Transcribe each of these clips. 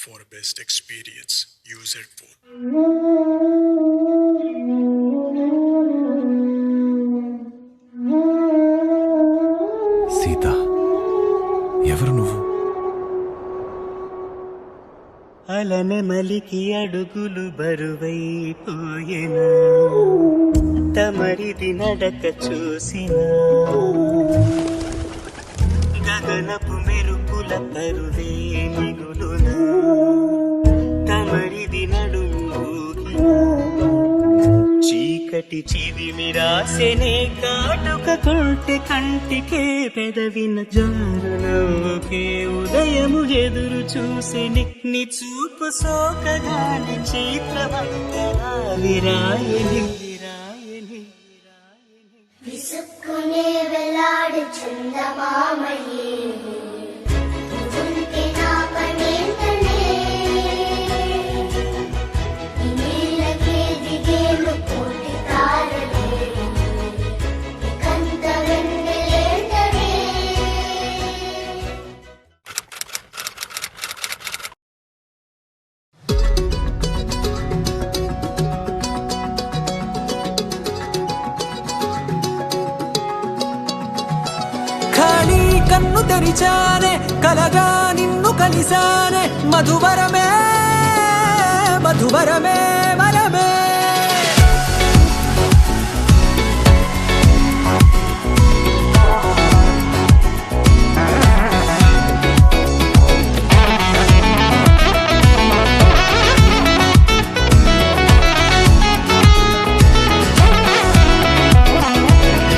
for best experience, use headphone. Sita, ఎవరు నువ్వు? అలనెమలికి అడుగులు బరువైపోయేనా, తమరిది నడక చూసిన గగనపు మెరుపుల పరువే మిగులునా, తమరిది నడుము చీకటి చిదిమి రాసెనే కాటుక కొంటె కంటికే పెదవిన జారు నవ్వుకే ఉదయము ఎదురు చూసెని నీ చూపు సోకగాని చిత్రవంతరాలి రాయని రాయని రాయని విసుక్కునే వెలాడు చందమామయే ఉంటే నా పనేంటనే ఈ నీళ్ళకే దిగేను కోటి తారలే కంత వెన్నెలేంటనే. ఖాళీ కన్ను తెరిచానే, కలగా నిన్ను కలిసానే, మధువరమే మధువరమే వరమే.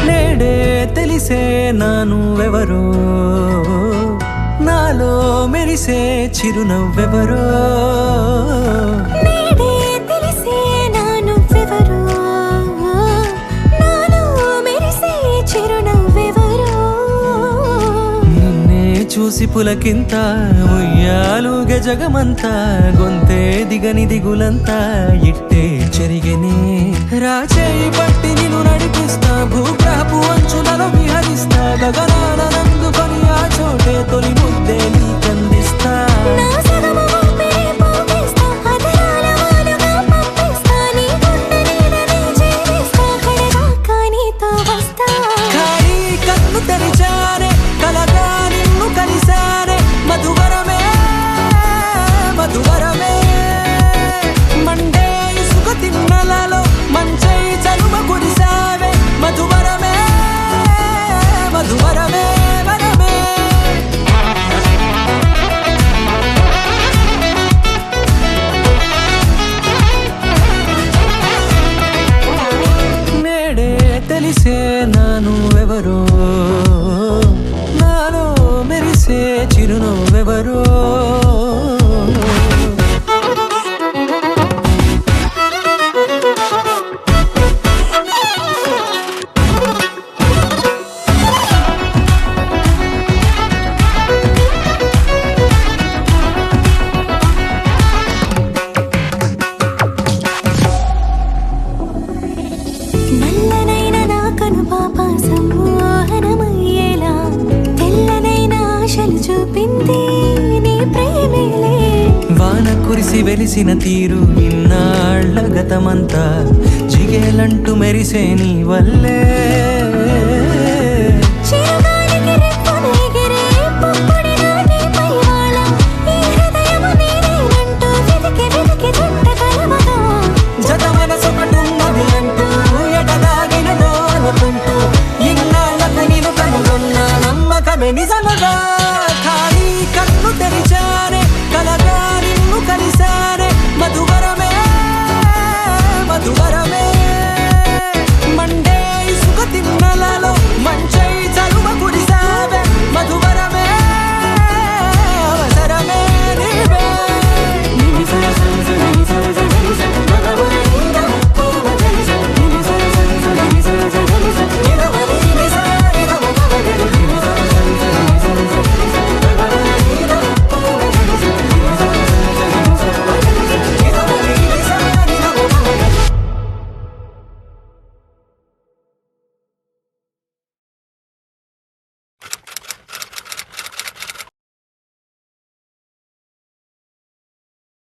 నేడే తెలిసే నానువెవరో, నాలో మెరిసే చిరునవ్వెవరో. నేడే తెలిసే నానువెవరో, నాలో మెరిసే చిరునవ్వెవరో. నిన్నే చూసి పులకింత ఉయ్యాలుగ జగమంతా, గొంతే దిగని దిగులంతా ఇట్టే చెరిగెనే. రాచేయి పట్టి నిన్ను నడిపిస్తా, భూగ్రహపు అంచులలో విహరిస్తా, గగనాన నందుకొని ఆ చోటే తొలి ముద్దే నీకందిస్తా. నా సగము ఊపిరి పోగేస్తా, అదరాల వానగా పంపిస్తా, నీ గుండె నీడనే చేరిస్తా, కడదాకా నీతో వస్తా. ఖాళీ కన్ను తెరిచానే, కలగా నిన్ను కలిసానే, మధువరమే మధువరమే. మండే ఇసుక తిన్నెలలో మంచై చలువ కురిసావే, మధువరమే మధువరమే వరమే. నేడే తెలిసే నానువెవరో, నాలో మెరిసే చిరునవ్వెవరో. నల్లనైన నా కనుపాప సమ్మోహనమయ్యేలా, తెల్లనైన ఆశలు చూపింది నీ ప్రేమేలే. వాన కురిసి వెలిసిన తీరు ఇన్నాళ్ల గతమంతా జిగేలంటూ మెరిసే నీ వల్లే.